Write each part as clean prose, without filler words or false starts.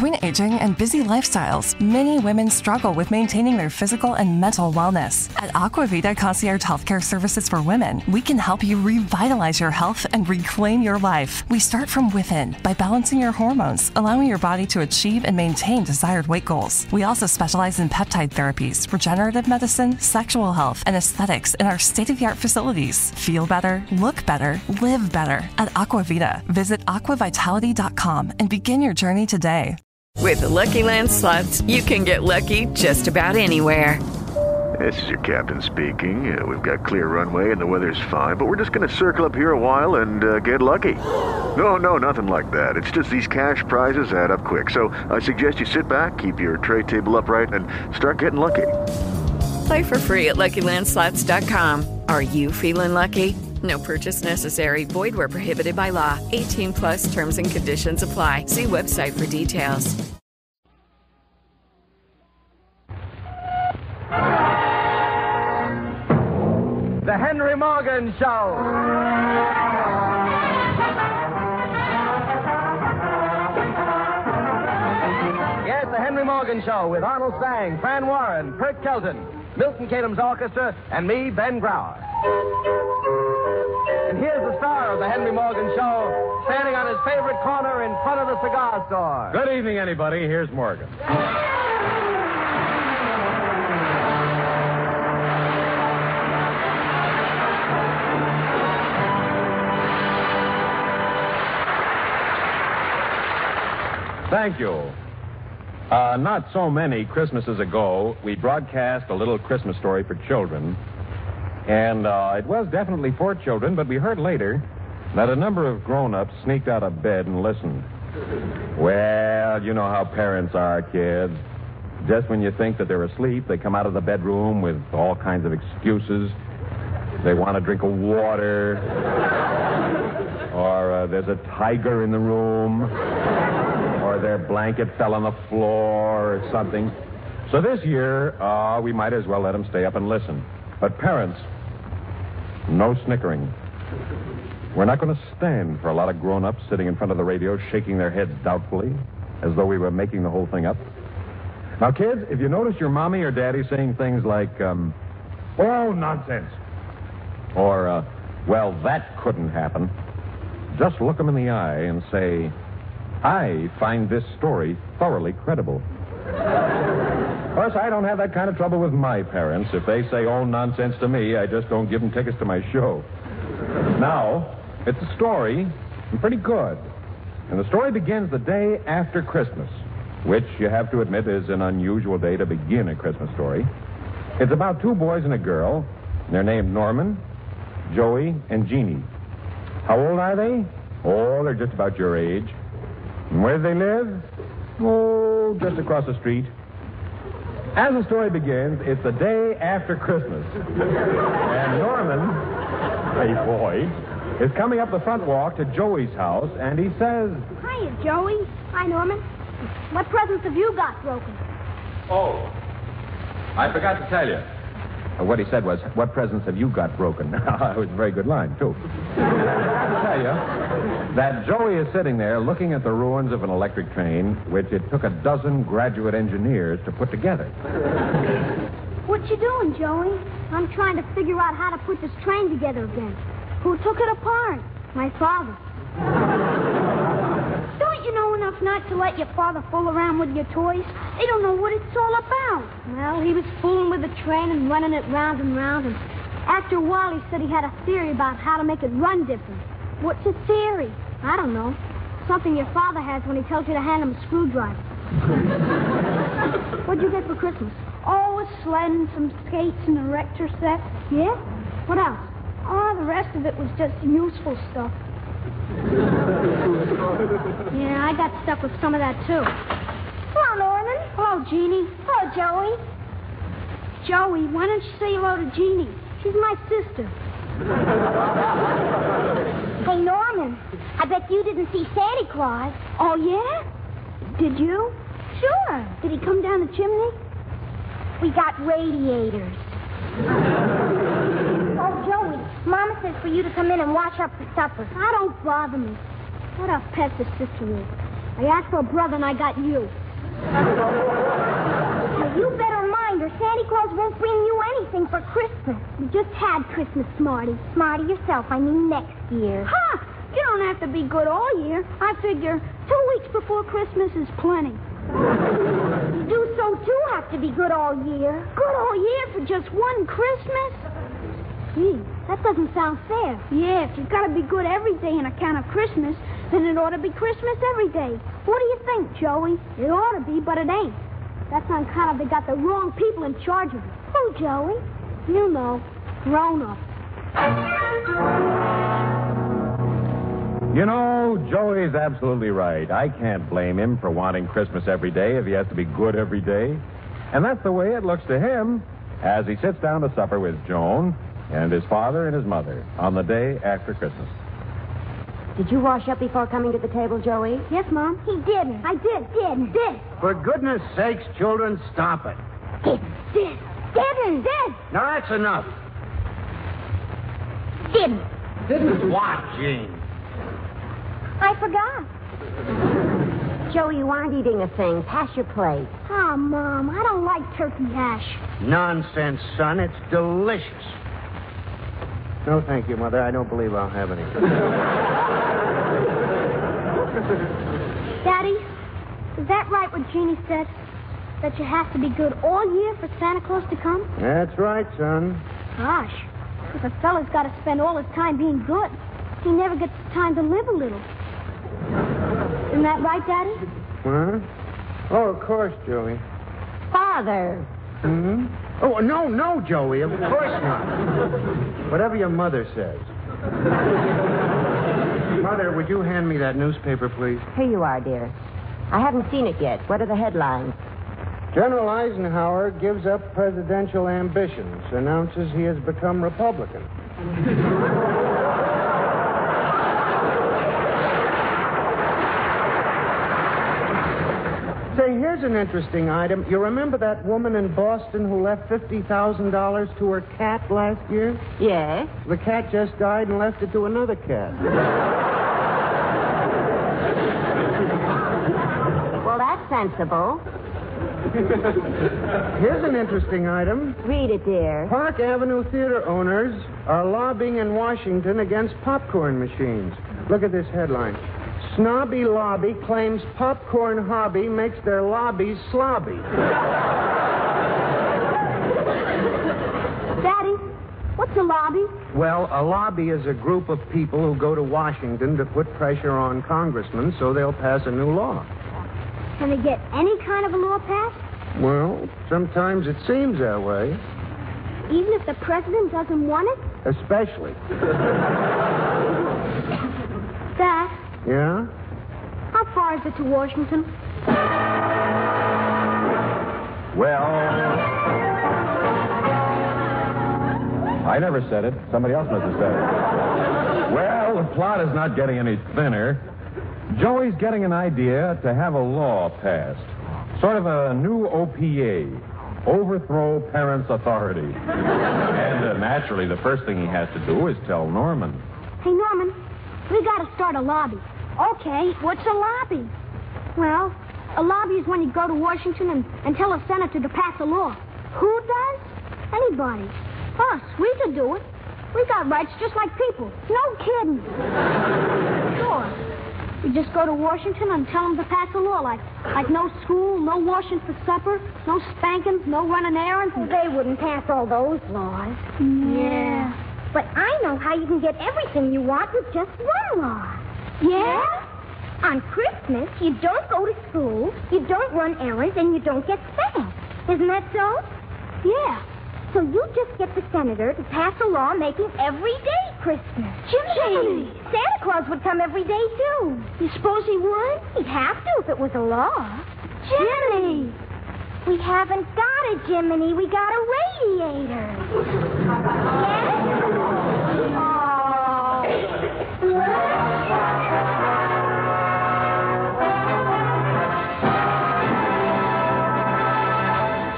Between aging and busy lifestyles, many women struggle with maintaining their physical and mental wellness. At Aquavita Concierge Healthcare Services for Women, we can help you revitalize your health and reclaim your life. We start from within by balancing your hormones, allowing your body to achieve and maintain desired weight goals. We also specialize in peptide therapies, regenerative medicine, sexual health, and aesthetics in our state-of-the-art facilities. Feel better, look better, live better at Aquavita. Visit aquavitality.com and begin your journey today. With the Lucky Land Slots, you can get lucky just about anywhere. This is your captain speaking. We've got clear runway and the weather's fine, but we're just going to circle up here a while and get lucky. No, nothing like that. It's just these cash prizes add up quick. So I suggest you sit back, keep your tray table upright, and start getting lucky. Play for free at LuckyLandSlots.com. Are you feeling lucky? No purchase necessary. Void where prohibited by law. 18 plus terms and conditions apply. See website for details. The Henry Morgan Show. Yes, The Henry Morgan Show with Arnold Stang, Fran Warren, Kurt Kelton, Milton Katims Orchestra, and me, Ben Grauer. And here's the star of The Henry Morgan Show, standing on his favorite corner in front of the cigar store. Good evening, anybody. Here's Morgan. Thank you. Not so many Christmases ago, we broadcast a little Christmas story for children. And it was definitely for children, but we heard later that a number of grown-ups sneaked out of bed and listened. Well, you know how parents are, kids. Just when you think that they're asleep, they come out of the bedroom with all kinds of excuses. They want a drink of water, or there's a tiger in the room, or their blanket fell on the floor or something. So this year, we might as well let them stay up and listen. But parents, no snickering. We're not going to stand for a lot of grown-ups sitting in front of the radio shaking their heads doubtfully, as though we were making the whole thing up. Now, kids, if you notice your mommy or daddy saying things like, oh, nonsense, or, well, that couldn't happen, just look them in the eye and say, I find this story thoroughly credible. Of course, I don't have that kind of trouble with my parents. If they say, oh, nonsense to me, I just don't give them tickets to my show. Now, it's a story, and pretty good. And the story begins the day after Christmas, which you have to admit is an unusual day to begin a Christmas story. It's about two boys and a girl. They're named Norman, Joey, and Jeannie. How old are they? Oh, they're just about your age. And where do they live? Oh, just across the street. As the story begins, it's the day after Christmas. And Norman, a boy, is coming up the front walk to Joey's house, and he says... Hiya, Joey. Hi, Norman. What presents have you got broken? Oh, I forgot to tell you. What he said was, what presents have you got broken? It was a very good line, too. I forgot to tell you that Joey is sitting there looking at the ruins of an electric train, which it took a dozen graduate engineers to put together. What you doing, Joey? I'm trying to figure out how to put this train together again. Who took it apart? My father. Don't you know enough not to let your father fool around with your toys? They don't know what it's all about. Well, he was fooling with the train and running it round and round, and after a while he said he had a theory about how to make it run different. What's a theory? I don't know. Something your father has when he tells you to hand him a screwdriver. What'd you get for Christmas? Oh, a sled and some skates and a rector set. Yeah? What else? Oh, the rest of it was just useful stuff. Yeah, I got stuck with some of that, too. Hello, Norman. Hello, Jeannie. Hello, Joey. Joey, why don't you say hello to Jeannie? She's my sister. Hey, Norman, I bet you didn't see Santa Claus. Oh, yeah? Did you? Sure. Did he come down the chimney? We got radiators. Oh, Joey, Mama says for you to come in and wash up for supper. That don't bother me. What a pest the sister is. I asked for a brother and I got you. Now, you better mind or Santa Claus won't bring you anything for Christmas. You just had Christmas, Smarty. Smarty yourself, I mean next year. Ha! You don't have to be good all year. I figure 2 weeks before Christmas is plenty. You do so, too, have to be good all year. Good all year for just one Christmas? Gee, that doesn't sound fair. Yeah, if you've got to be good every day on account of Christmas, then it ought to be Christmas every day. What do you think, Joey? It ought to be, but it ain't. That's on account of they got the wrong people in charge of it. Who, Joey? You know, grown-up. You know, Joey's absolutely right. I can't blame him for wanting Christmas every day if he has to be good every day. And that's the way it looks to him as he sits down to supper with Joan and his father and his mother on the day after Christmas. Did you wash up before coming to the table, Joey? Yes, Mom. He didn't. I did. For goodness sakes, children, stop it. Did. Now, that's enough. Didn't what, Gene? I forgot. Joey, you aren't eating a thing. Pass your plate. Oh, Mom, I don't like turkey hash. Nonsense, son. It's delicious. No, thank you, Mother. I don't believe I'll have any. Daddy, is that right what Jeannie said? That you have to be good all year for Santa Claus to come? That's right, son. Gosh, if a fella's got to spend all his time being good, he never gets time to live a little. Isn't that right, Daddy? Huh? Oh, of course, Joey. Father. Hmm? Oh, no, Joey. Of course not. Whatever your mother says. Mother, would you hand me that newspaper, please? Here you are, dear. I haven't seen it yet. What are the headlines? General Eisenhower gives up presidential ambitions, announces he has become Republican. Say, here's an interesting item. You remember that woman in Boston who left $50,000 to her cat last year? Yes. The cat just died and left it to another cat. Well, that's sensible. Here's an interesting item. Read it, dear. Park Avenue theater owners are lobbying in Washington against popcorn machines. Look at this headline. Snobby lobby claims popcorn hobby makes their lobbies slobby. Daddy, what's a lobby? Well, a lobby is a group of people who go to Washington to put pressure on congressmen so they'll pass a new law. Can they get any kind of a law passed? Well, sometimes it seems that way. Even if the president doesn't want it? Especially. Dad, Yeah? how far is it to Washington? Well, I never said it. Somebody else must have said it. Well, the plot is not getting any thinner. Joey's getting an idea to have a law passed. Sort of a new OPA. Overthrow parents' authority. And naturally, the first thing he has to do is tell Norman. Hey, Norman, we got to start a lobby. Okay, what's a lobby? Well, a lobby is when you go to Washington and tell a senator to pass a law. Who does? Anybody. Us, we can do it. We got rights just like people. No kidding. Sure. We just go to Washington and tell them to pass a law like no school, no washing for supper, no spankings, no running errands. They wouldn't pass all those laws. Yeah. But I know how you can get everything you want with just one law. Yeah? On Christmas, you don't go to school, you don't run errands, and you don't get spanked. Isn't that so? Yeah. So you just get the senator to pass a law making every day Christmas. Jimmy! Santa Claus would come every day, too. You suppose he would? He'd have to if it was a law. Jiminy! We haven't got a Jiminy. We got a radiator. Yes?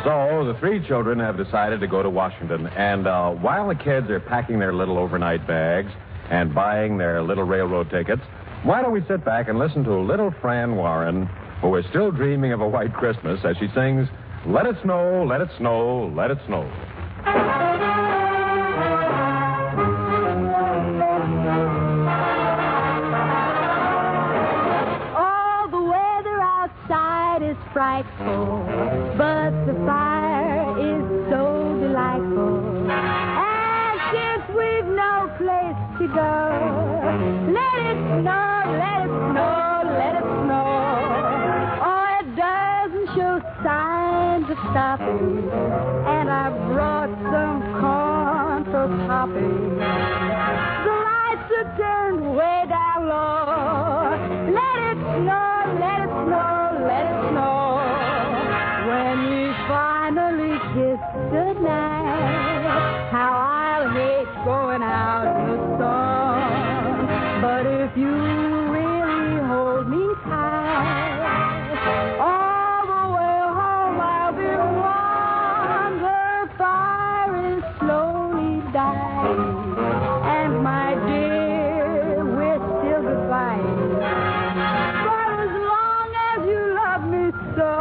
So the three children have decided to go to Washington. And while the kids are packing their little overnight bags and buying their little railroad tickets, why don't we sit back and listen to little Fran Warren, who is still dreaming of a white Christmas, as she sings, "Let it snow, let it snow, let it snow." Oh, the weather outside is frightful, but the fire is so delightful. And since we've no place to go, let it snow, let it snow, let it snow. Oh, it doesn't show signs of stopping, and I brought some corn for popping. The lights are turned way down low. Let it snow, let it snow, let it snow. When we finally kiss goodnight, how I'll hate going out in the sun. But if you really hold me tight, all the way home I'll be warm. The fire is slowly dying, and my dear, we're still goodbye. But as long as you love me so,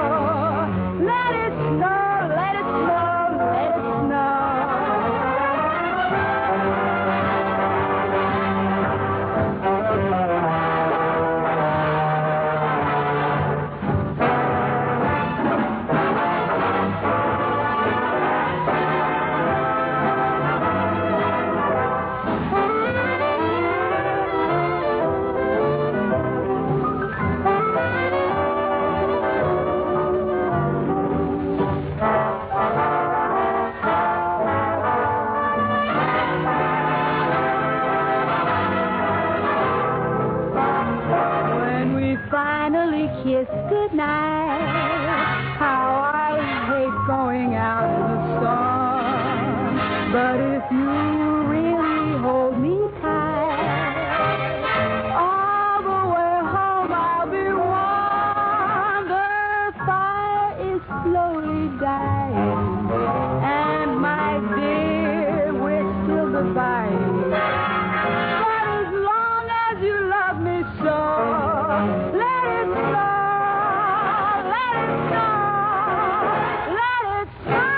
let it snow, let it snow, let it snow. When we finally kiss goodnight, how I hate going out in the sun. But if you really hold me tight, all the way home I'll be warm. The fire is slowly dying, and my dear, we're still goodbye. But as long as you love me so, let it snow, let it snow, let it snow.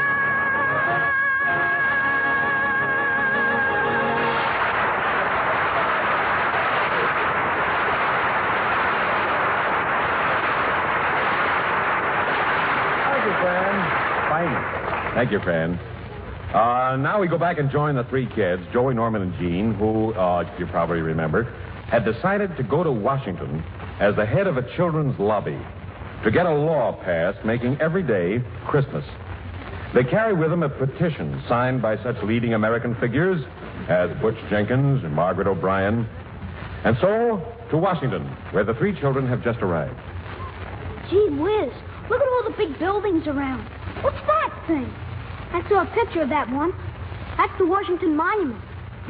Thank you, Fran. Fine. Thank you, Fran. Now we go back and join the three kids, Joey, Norman, and Jean, who, you probably remember, had decided to go to Washington as the head of a children's lobby to get a law passed making every day Christmas. They carry with them a petition signed by such leading American figures as Butch Jenkins and Margaret O'Brien. And so, to Washington, where the three children have just arrived. Gee whiz, look at all the big buildings around. What's that thing? I saw a picture of that one. That's the Washington Monument.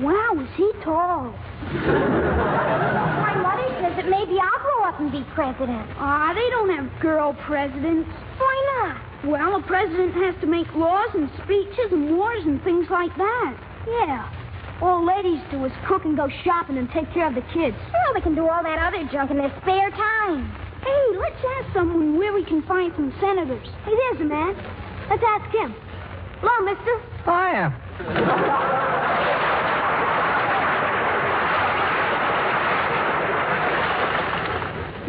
Wow, is he tall. My mother says that maybe I'll grow up and be president. They don't have girl presidents. Why not? Well, a president has to make laws and speeches and wars and things like that. Yeah. All ladies do is cook and go shopping and take care of the kids. Well, they can do all that other junk in their spare time. Hey, let's ask someone where we can find some senators. Hey, there's a man. Let's ask him. Hello, mister. Hiya.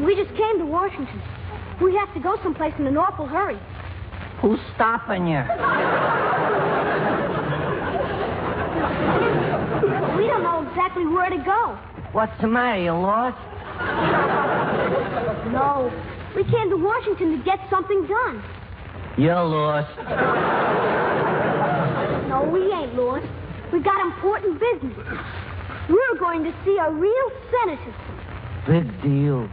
We just came to Washington. We have to go someplace in an awful hurry. Who's stopping you? We don't know exactly where to go. What's the matter? You lost? No. We came to Washington to get something done. You're lost. No, we ain't lost. We got important business. We're going to see a real senator. Big deal.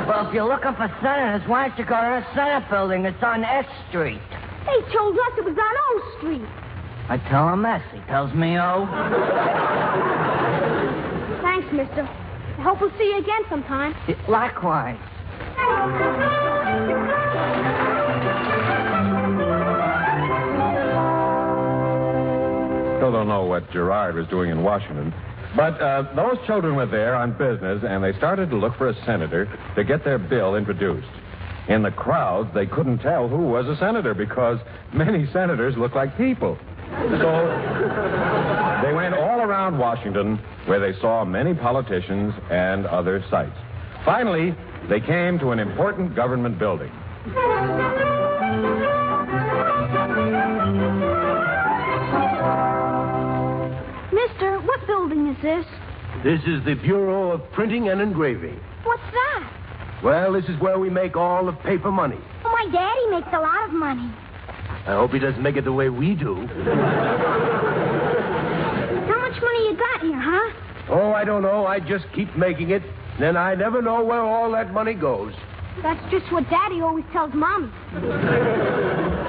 Well, if you're looking for senators, why don't you go to the Senate building? It's on S Street. They told us it was on O Street. I tell him S. He tells me O. Thanks, mister. I hope we'll see you again sometime. Likewise. Still don't know what Gerard was doing in Washington. But those children were there on business, and they started to look for a senator to get their bill introduced. In the crowds, they couldn't tell who was a senator because many senators look like people. So they went all around Washington where they saw many politicians and other sights. Finally, they came to an important government building. Mister, what building is this? This is the Bureau of Printing and Engraving. What's that? Well, this is where we make all the paper money. Well, my daddy makes a lot of money. I hope he doesn't make it the way we do. How much money you got here, huh? Oh, I don't know. I just keep making it. Then I never know where all that money goes. That's just what Daddy always tells Mommy.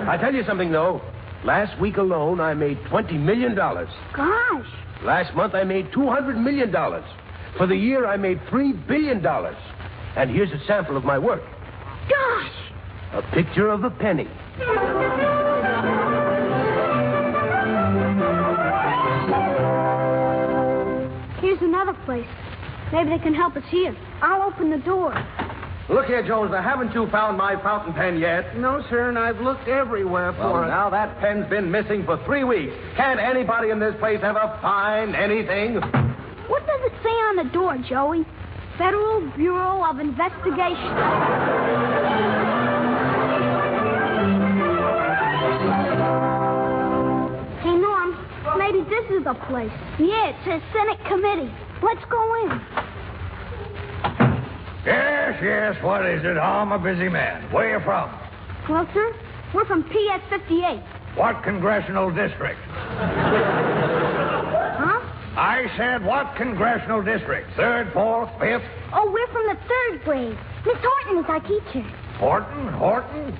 I tell you something, though. Last week alone, I made $20 million. Gosh. Last month, I made $200 million. For the year, I made $3 billion. And here's a sample of my work. Gosh. A picture of a penny. Here's another place. Maybe they can help us here. I'll open the door. Look here, Jones. Haven't you found my fountain pen yet? No, sir, and I've looked everywhere for it. Now that pen's been missing for 3 weeks. Can't anybody in this place ever find anything? What does it say on the door, Joey? Federal Bureau of Investigation. Hey, Norm, maybe this is the place. Yeah, it says Senate Committee. Let's go in. Yes, what is it? I'm a busy man. Where you from? Well, sir, we're from PS 58. What congressional district? Huh? I said what congressional district? 3rd, 4th, 5th? Oh, we're from the 3rd grade. Miss Horton is our teacher. Horton?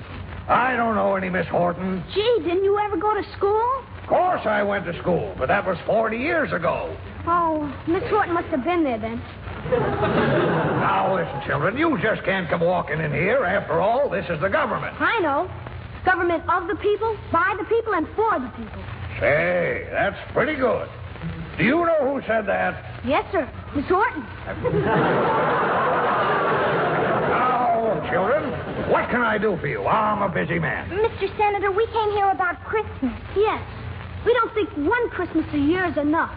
I don't know any Miss Horton. Gee, didn't you ever go to school? Of course I went to school, but that was 40 years ago. Oh, Miss Horton must have been there then. Now, listen, children, you just can't come walking in here. After all, this is the government. I know. Government of the people, by the people, and for the people. Say, that's pretty good. Do you know who said that? Yes, sir. Miss Horton. Now, children, what can I do for you? I'm a busy man. Mr. Senator, we came here about Christmas. Yes. We don't think one Christmas a year is enough.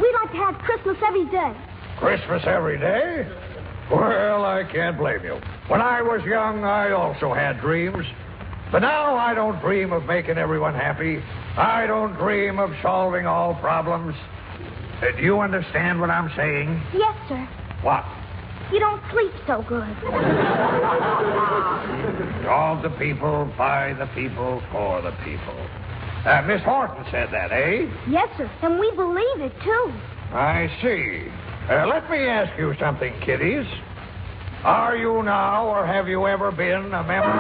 We'd like to have Christmas every day. Christmas every day? Well, I can't blame you. When I was young, I also had dreams. But now I don't dream of making everyone happy. I don't dream of solving all problems. Do you understand what I'm saying? Yes, sir. What? You don't sleep so good. Of the people, by the people, for the people. Miss Horton said that, eh? Yes, sir. And we believe it, too. I see. Let me ask you something, kiddies. Are you now, or have you ever been, a member?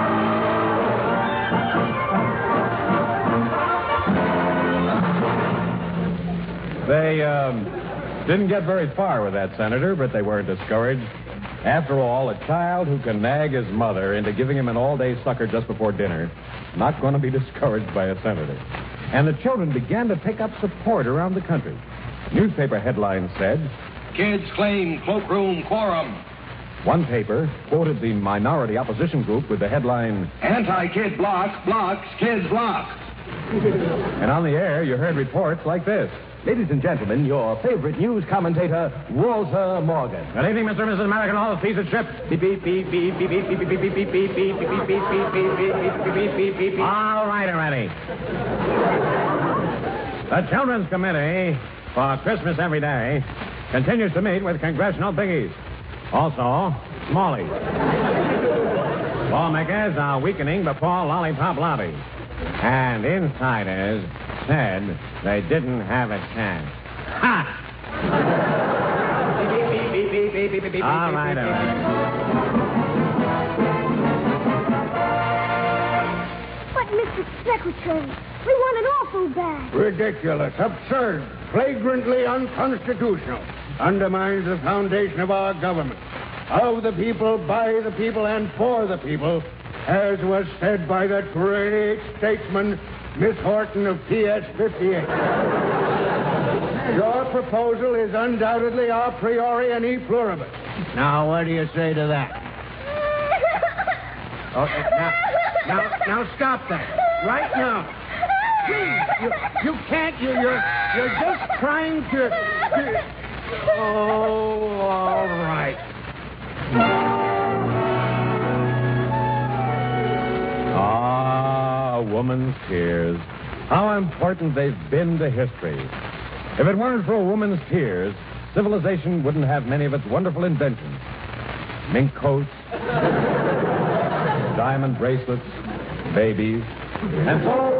They didn't get very far with that senator, but they weren't discouraged. After all, a child who can nag his mother into giving him an all-day sucker just before dinner, not going to be discouraged by a senator. And the children began to pick up support around the country. Newspaper headlines said, "Kids claim cloakroom quorum." One paper quoted the minority opposition group with the headline, "Anti-kid block blocks kids block." And on the air, you heard reports like this. Ladies and gentlemen, your favorite news commentator, Walter Morgan. Good evening, Mr. and Mrs. American. All piece of ship. Beep, beep, beep, beep, beep, beep, beep, beep, beep, beep, beep, beep, beep, beep, beep, beep, beep, beep, beep, beep. All right, already. The Children's Committee for Christmas Every Day continues to meet with congressional biggies. Also, smallies. Lawmakers are weakening before lollipop lobbies. And insiders said they didn't have a chance. Ha! All right, all right. But, Mr. Secretary, we want it awful bad. Ridiculous, absurd, flagrantly unconstitutional. Undermines the foundation of our government. Of the people, by the people, and for the people, as was said by that great statesman, Miss Horton of PS 58. Your proposal is undoubtedly a priori and e pluribus. Now, what do you say to that? Okay, now stop that. Right now. Please, you can't. You're just trying to... Oh, all right. Ah, woman's tears. How important they've been to history. If it weren't for a woman's tears, civilization wouldn't have many of its wonderful inventions. Mink coats, diamond bracelets, babies, and so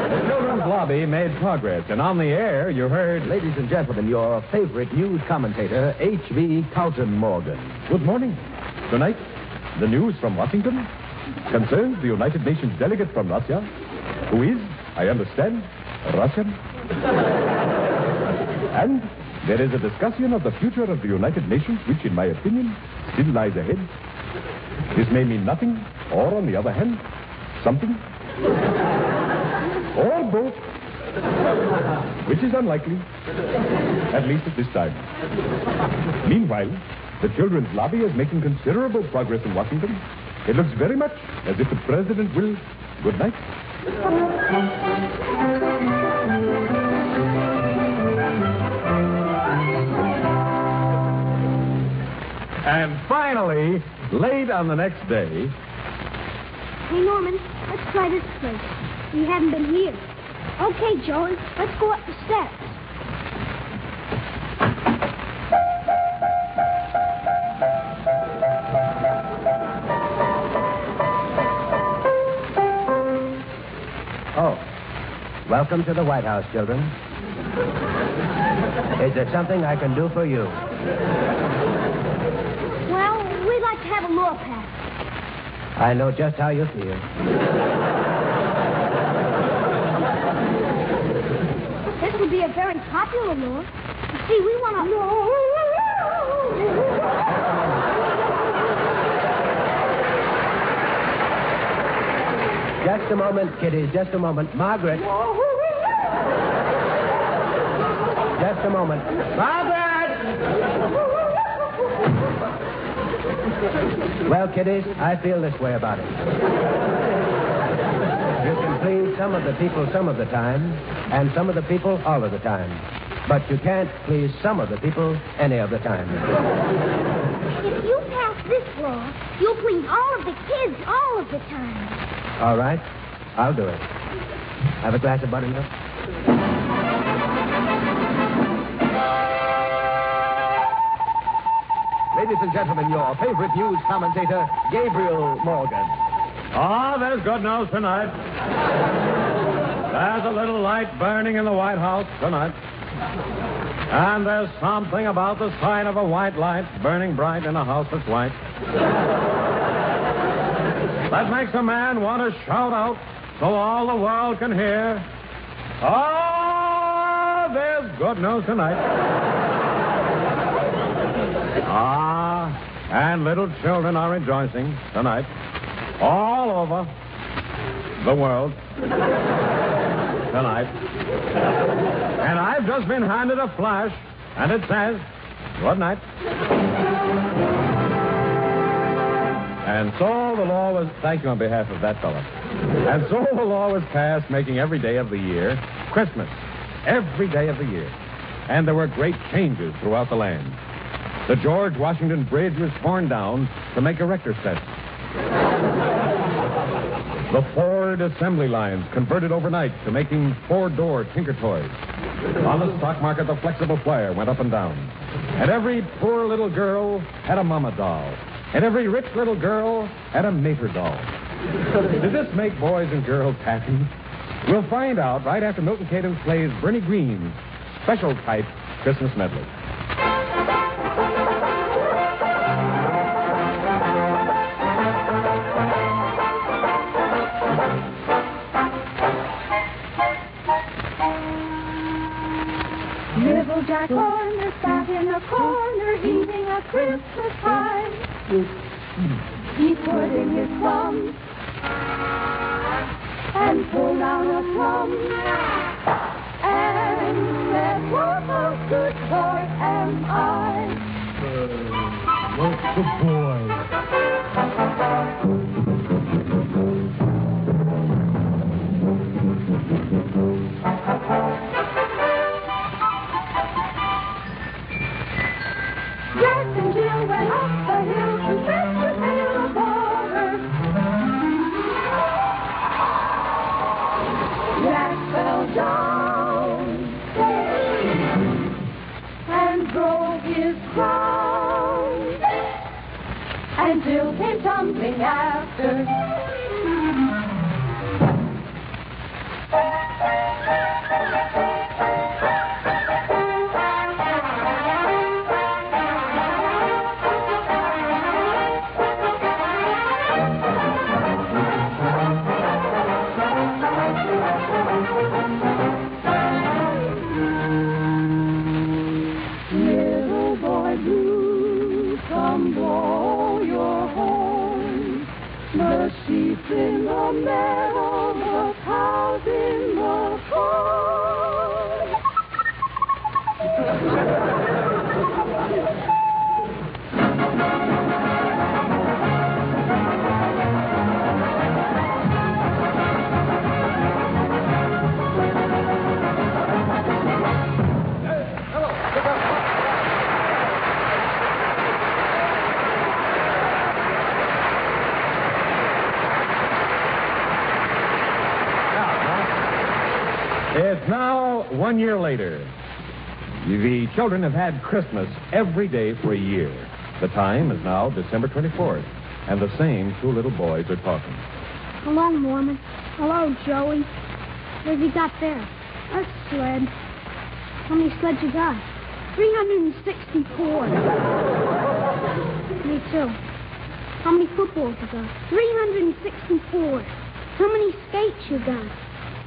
the children's lobby made progress. And on the air, you heard... Ladies and gentlemen, your favorite news commentator, H.V. Carlton Morgan. Good morning. Tonight, the news from Washington concerns the United Nations delegate from Russia, who is, I understand, Russian. And there is a discussion of the future of the United Nations, which, in my opinion, still lies ahead. This may mean nothing, or, on the other hand, something. Or both. Which is unlikely, at least at this time. Meanwhile, the children's lobby is making considerable progress in Washington. It looks very much as if the president will... Good night. And finally, late on the next day... Hey, Norman, let's try this place. We haven't been here. Okay, Joey, let's go up the steps. Oh, welcome to the White House, children. Is there something I can do for you? Well, we'd like to have a law passed. I know just how you feel. This would be a very popular law. You see, we want to... Just a moment, kiddies, just a moment. Margaret. Just a moment. Margaret! Well, kiddies, I feel this way about it. You can please some of the people some of the time, and some of the people all of the time. But you can't please some of the people any of the time. If you pass this law, you'll please all of the kids all of the time. All right, I'll do it. Have a glass of buttermilk? Ladies and gentlemen, your favorite news commentator, Gabriel Morgan. Ah, there's good news tonight. There's a little light burning in the White House tonight. And there's something about the sight of a white light burning bright in a house that's white that makes a man want to shout out so all the world can hear. Oh, there's good news tonight. Ah, and little children are rejoicing tonight all over the world tonight. And I've just been handed a flash, and it says, good night. And so the law was... Thank you on behalf of that fellow. And so the law was passed making every day of the year Christmas. Every day of the year. And there were great changes throughout the land. The George Washington Bridge was torn down to make a rector's set. The Ford assembly lines converted overnight to making four-door Tinker Toys. On the stock market, the flexible flyer went up and down. And every poor little girl had a mama doll. And every rich little girl had a mater doll. Did this make boys and girls happy? We'll find out right after Milton Cadence plays Bernie Green's special type Christmas medley. Little Jack Horner sat in a corner eating a Christmas pie. He put in his thumb and pulled out a plum and and said, what a good boy am I. What's the boy? Jack and Jill went up the hill to fetch a pail of water. Jack fell down and broke his crown, and Jill came tumbling after. Little boy blue, come blow your horn. The sheep in the meadow, the cows in the corn. It's now 1 year later. The children have had Christmas every day for a year. The time is now December 24th, and the same two little boys are talking. Hello, Mormon. Hello, Joey. What have you got there? A sled. How many sleds you got? 364. Me too. How many footballs you got? 364. How many skates you got?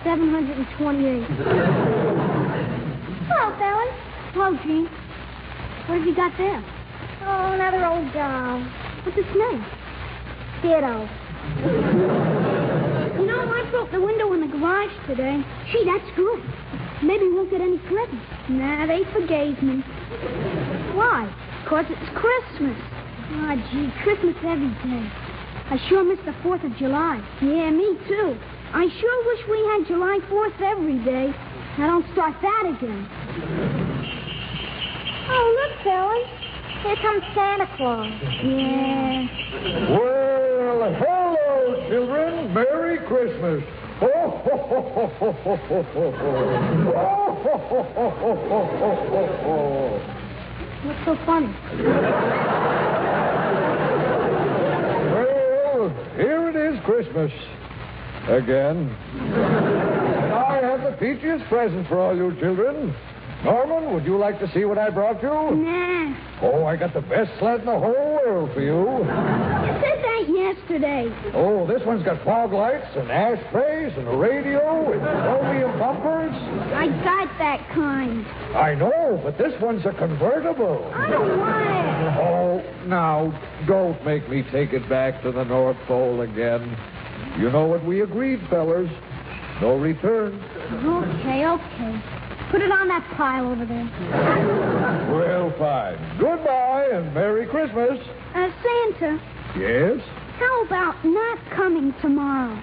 728. Hello, fellas. Hello, Gene. What have you got there? Oh, another old doll. What's its name? Ditto. You know, I broke the window in the garage today. Gee, that's good. Maybe we won't get any presents. Nah, they forgave me. Why? 'Cause it's Christmas. Ah, gee, Christmas every day. I sure miss the 4th of July. Yeah, me too. I sure wish we had July 4th every day. Now don't start that again. Oh, look, fellas. Here comes Santa Claus. Yeah. Well, hello, children. Merry Christmas. Oh, ho, ho, ho, ho, ho, ho, ho. Oh, ho, ho, ho, ho, ho, ho, ho. What's so funny? Well, here it is, Christmas. Again. I have the peachiest present for all you children. Norman, would you like to see what I brought you? Nah. Oh, I got the best sled in the whole world for you. You said that yesterday. Oh, this one's got fog lights and ashtrays and a radio and chromium bumpers. I got that kind. I know, but this one's a convertible. I don't want it. Oh, now, don't make me take it back to the North Pole again. You know what we agreed, fellers. No return. Okay. Put it on that pile over there. Well, fine. Goodbye and Merry Christmas. Santa, Yes? how about not coming tomorrow?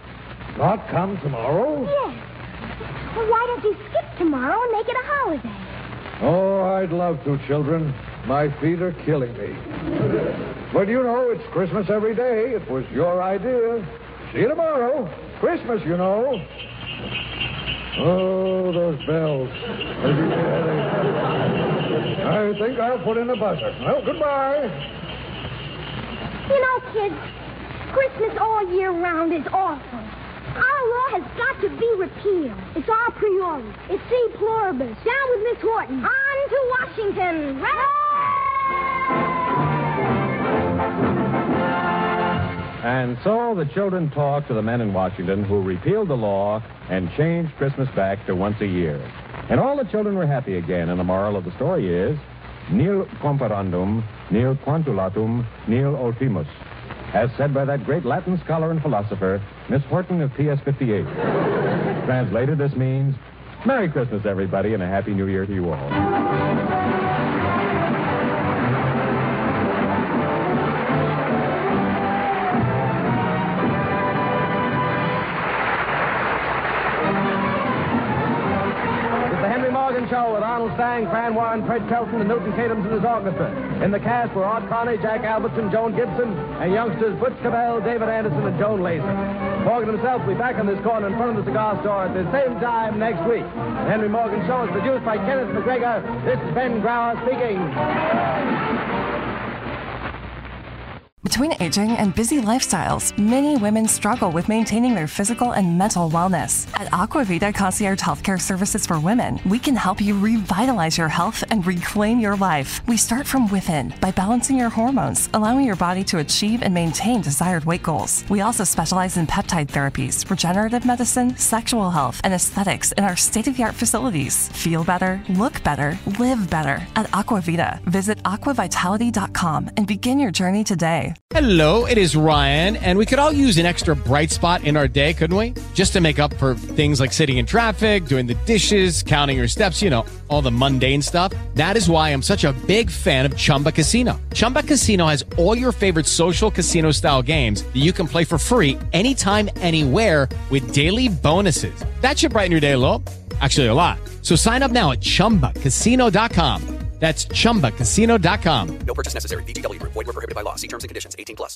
Not come tomorrow? Yes. Well, why don't you skip tomorrow and make it a holiday? Oh, I'd love to, children. My feet are killing me. But you know, it's Christmas every day. It was your idea. See you tomorrow. Christmas, you know. Oh, those bells. I think I'll put in a buzzer. Well, goodbye. You know, kids, Christmas all year round is awful. Our law has got to be repealed. It's a priori. It's C pluribus. Down with Miss Horton. On to Washington. And so the children talked to the men in Washington who repealed the law and changed Christmas back to once a year. And all the children were happy again, and the moral of the story is, nil comparandum, nil quantulatum, nil ultimus. As said by that great Latin scholar and philosopher, Miss Horton of PS 58. Translated, this means, Merry Christmas, everybody, and a Happy New Year to you all. Show with Arnold Stang, Fran Warren, Fred Kelson, and Newton Cadams and his orchestra. In the cast were Art Carney, Jack Albertson, Joan Gibson, and youngsters Butch Cabell, David Anderson, and Joan Lazer. Morgan himself will be back on this corner in front of the cigar store at the same time next week. The Henry Morgan Show is produced by Kenneth McGregor. This is Ben Grauer speaking. Between aging and busy lifestyles, many women struggle with maintaining their physical and mental wellness. At Aquavita Concierge Healthcare Services for Women, we can help you revitalize your health and reclaim your life. We start from within by balancing your hormones, allowing your body to achieve and maintain desired weight goals. We also specialize in peptide therapies, regenerative medicine, sexual health, and aesthetics in our state-of-the-art facilities. Feel better, look better, live better at Aquavita. Visit aquavitality.com and begin your journey today. Hello, it is Ryan, and we could all use an extra bright spot in our day, couldn't we? Just to make up for things like sitting in traffic, doing the dishes, counting your steps, you know, all the mundane stuff. That is why I'm such a big fan of Chumba Casino. Chumba Casino has all your favorite social casino-style games that you can play for free anytime, anywhere with daily bonuses. That should brighten your day a little. Actually, a lot. So sign up now at ChumbaCasino.com. That's ChumbaCasino.com. No purchase necessary. VGW Group. Void where prohibited by law. See terms and conditions. 18+.